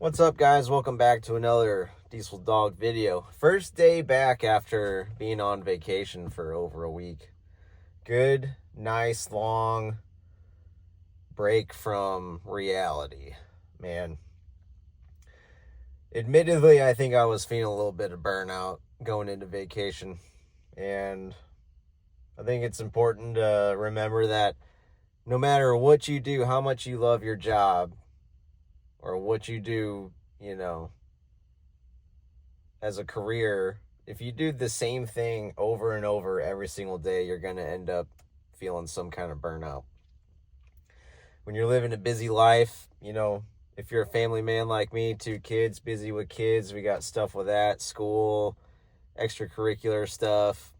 What's up, guys? Welcome back to another Diesel Dog video. First day back after being on vacation for over a week. Good, nice, long break from reality, man. Admittedly, I think I was feeling a little bit of burnout going into vacation. And I think it's important to remember that no matter what you do, how much you love your job, or what you do, as a career, if you do the same thing over and over every single day, you're going to end up feeling some kind of burnout. When you're living a busy life, if you're a family man like me, 2 kids, busy with kids, we got stuff with that, school, extracurricular stuff,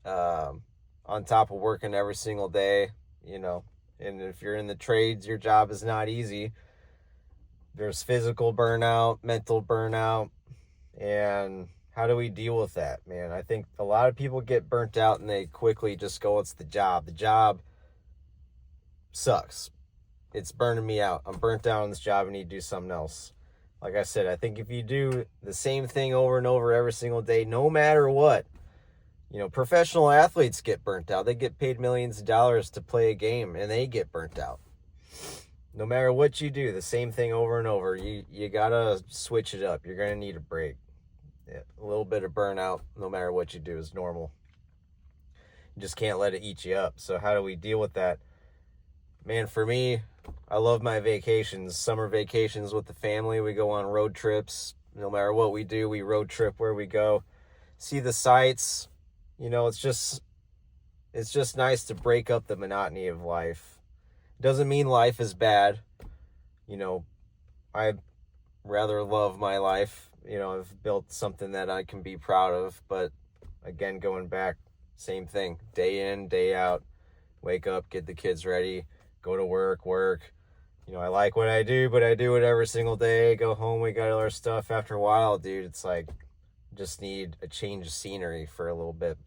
on top of working every single day, and if you're in the trades, your job is not easy. There's physical burnout, mental burnout, and how do we deal with that, man? I think a lot of people get burnt out and they quickly just go, it's the job. The job sucks. It's burning me out. I'm burnt out on this job. I need to do something else. Like I said, I think if you do the same thing over and over every single day, no matter what, professional athletes get burnt out. They get paid millions of dollars to play a game and they get burnt out. No matter what you do, the same thing over and over, you gotta switch it up. You're gonna need a break. Yeah, a little bit of burnout, no matter what you do, is normal. You just can't let it eat you up. So how do we deal with that? Man, for me, I love my vacations. Summer vacations with the family. We go on road trips. No matter what we do, we road trip where we go. See the sights. It's just nice to break up the monotony of life. Doesn't mean life is bad. I rather love my life. I've built something that I can be proud of. But again, going back, same thing. Day in, day out. Wake up, get the kids ready, go to work. I like what I do, but I do it every single day. Go home, we got other stuff. After a while, dude, it's like, just need a change of scenery for a little bit.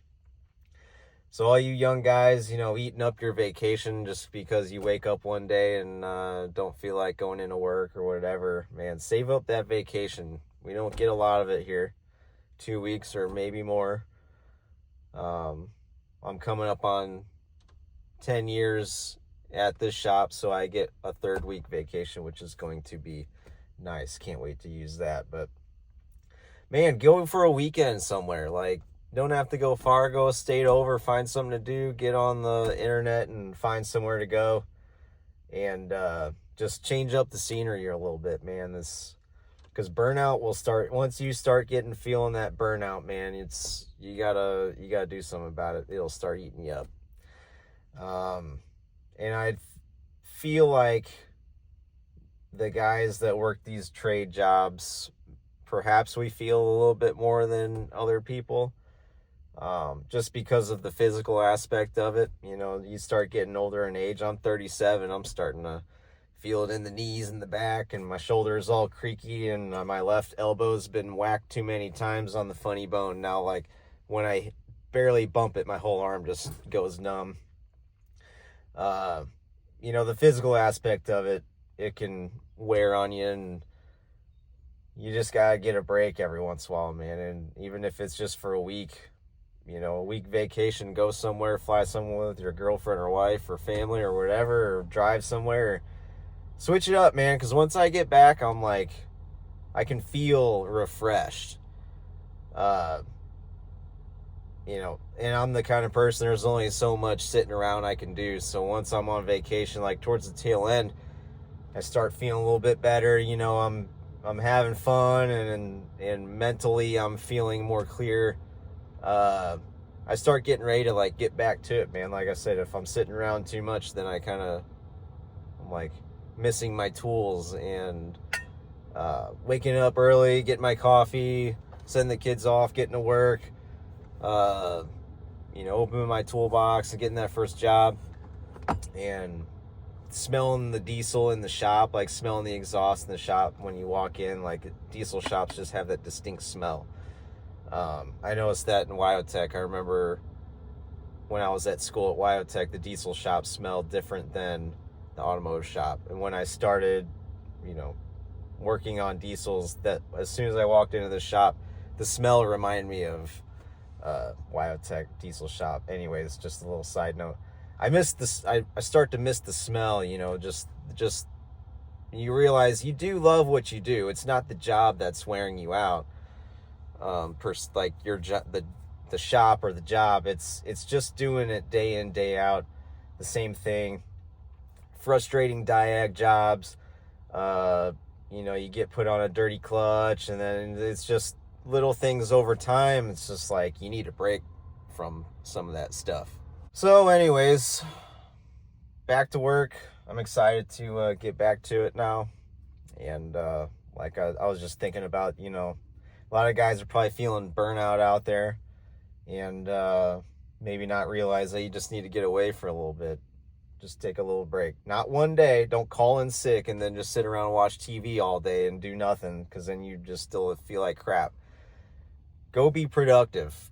So all you young guys, eating up your vacation just because you wake up one day and don't feel like going into work or whatever, man, save up that vacation. We don't get a lot of it here. 2 weeks or maybe more. I'm coming up on 10 years at this shop, so I get a 3rd week vacation, which is going to be nice. Can't wait to use that. But man, go for a weekend somewhere. Like, don't have to go far, go a state over, find something to do, get on the internet and find somewhere to go, and just change up the scenery a little bit, man. Because burnout will start once you start feeling that burnout, man. You gotta do something about it. It'll start eating you up. And I feel like the guys that work these trade jobs, perhaps we feel a little bit more than other people. Just because of the physical aspect of it. You start getting older in age. I'm 37. I'm starting to feel it in the knees and the back, and my shoulder's all creaky, and my left elbow's been whacked too many times on the funny bone. Now, like, when I barely bump it, my whole arm just goes numb. The physical aspect of it, it can wear on you, and you just gotta get a break every once in a while, man. And even if it's just for a week, a week vacation, go somewhere, fly somewhere with your girlfriend or wife or family or whatever, or drive somewhere, switch it up, man. Because once I get back, I'm like, I can feel refreshed. And I'm the kind of person, there's only so much sitting around I can do. So once I'm on vacation, like towards the tail end, I start feeling a little bit better. I'm having fun, and mentally I'm feeling more clear. I start getting ready to get back to it, man. Like I said, if I'm sitting around too much, then I'm like missing my tools, and waking up early, getting my coffee, sending the kids off, getting to work, opening my toolbox and getting that first job, and smelling the diesel in the shop, like smelling the exhaust in the shop when you walk in. Like, diesel shops just have that distinct smell. I noticed that in Wyotech. I remember when I was at school at Wyotech, the diesel shop smelled different than the automotive shop. And when I started, working on diesels, that as soon as I walked into the shop, the smell reminded me of Wyotech diesel shop. Anyways, just a little side note. I miss this. I start to miss the smell. Just you realize you do love what you do. It's not the job that's wearing you out. Like the shop or the job. It's just doing it day in, day out, the same thing. Frustrating diag jobs. You get put on a dirty clutch, and then it's just little things over time. It's just like you need a break from some of that stuff. So anyways, back to work. I'm excited to get back to it now. And like I was just thinking about, a lot of guys are probably feeling burnout out there, and maybe not realize that you just need to get away for a little bit. Just take a little break. Not one day. Don't call in sick and then just sit around and watch TV all day and do nothing, because then you just still feel like crap. Go be productive.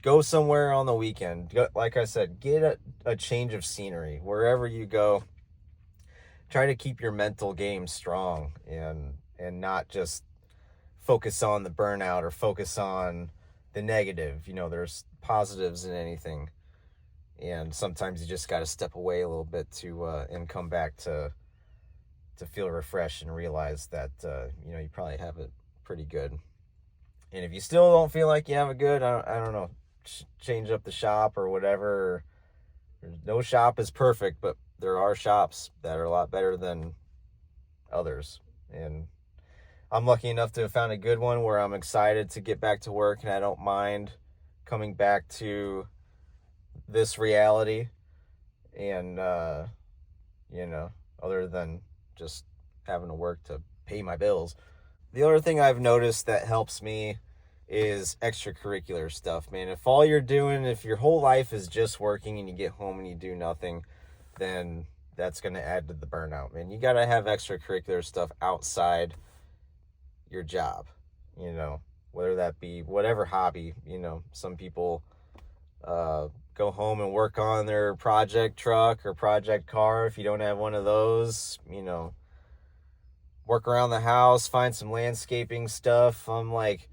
Go somewhere on the weekend. Like I said, get a change of scenery. Wherever you go, try to keep your mental game strong, and not just focus on the burnout or focus on the negative. There's positives in anything. And sometimes you just got to step away a little bit and come back to feel refreshed and realize that, you probably have it pretty good. And if you still don't feel like you have it good, I don't know, change up the shop or whatever. No shop is perfect, but there are shops that are a lot better than others. And I'm lucky enough to have found a good one where I'm excited to get back to work, and I don't mind coming back to this reality. And other than just having to work to pay my bills. The other thing I've noticed that helps me is extracurricular stuff, man. If your whole life is just working and you get home and you do nothing, then that's going to add to the burnout, man. You got to have extracurricular stuff outside your job, whether that be whatever hobby. Some people go home and work on their project truck or project car. If you don't have one of those, work around the house, find some landscaping stuff. I'm like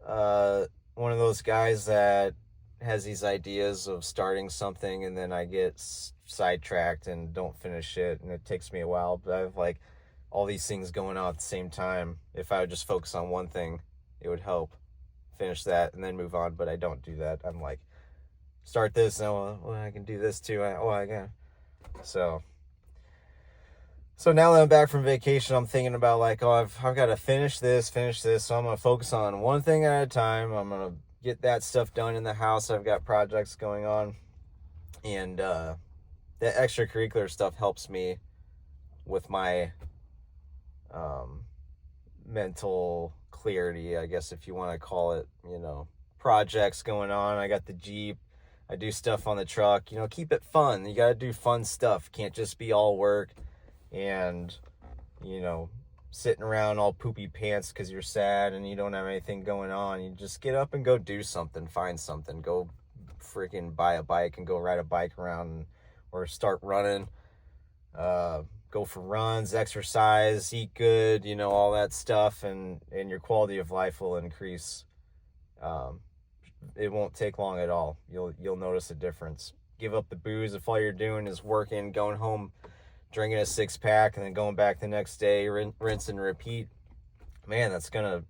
one of those guys that has these ideas of starting something, and then I get sidetracked and don't finish it, and it takes me a while. But I have like all these things going on at the same time. If I would just focus on one thing, it would help finish that and then move on. But I don't do that. I'm like, start this, and I can do this too. I can. So now that I'm back from vacation, I'm thinking about like, I've got to finish this. So I'm going to focus on one thing at a time. I'm going to get that stuff done in the house. I've got projects going on, and the extracurricular stuff helps me with my mental clarity, I guess, if you want to call it, projects going on. I got the Jeep. I do stuff on the truck. Keep it fun. You got to do fun stuff. Can't just be all work and, sitting around all poopy pants because you're sad and you don't have anything going on. You just get up and go do something, find something, go freaking buy a bike and go ride a bike around, or start running, go for runs, exercise, eat good, all that stuff, and your quality of life will increase. It won't take long at all. You'll notice a difference. Give up the booze if all you're doing is working, going home, drinking a 6-pack, and then going back the next day, rinse and repeat. Man, that's gonna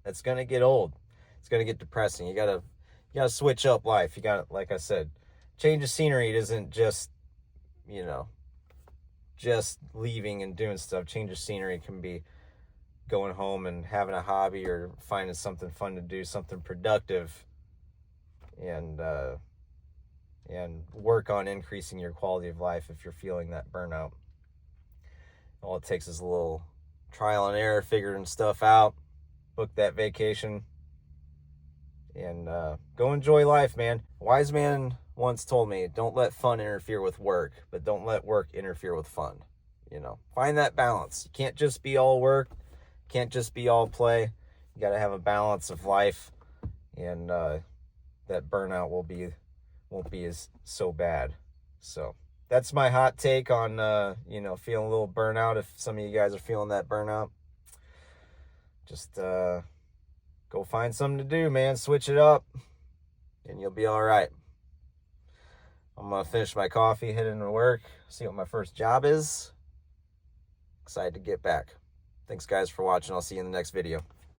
get old. It's gonna get depressing. You gotta switch up life. You gotta, like I said, change of scenery. It isn't just just leaving and doing stuff. Change of scenery can be going home and having a hobby, or finding something fun to do, something productive, and work on increasing your quality of life if you're feeling that burnout. All it takes is a little trial and error, figuring stuff out, book that vacation, and go enjoy life, man. A wise man once told me, don't let fun interfere with work, but don't let work interfere with fun. Find that balance. You can't just be all work, can't just be all play. You got to have a balance of life, and that burnout won't be as so bad. So that's my hot take on feeling a little burnout, if some of you guys are feeling that burnout. Just go find something to do, man. Switch it up, and you'll be all right. I'm going to finish my coffee, head into work, see what my first job is. Excited to get back. Thanks, guys, for watching. I'll see you in the next video.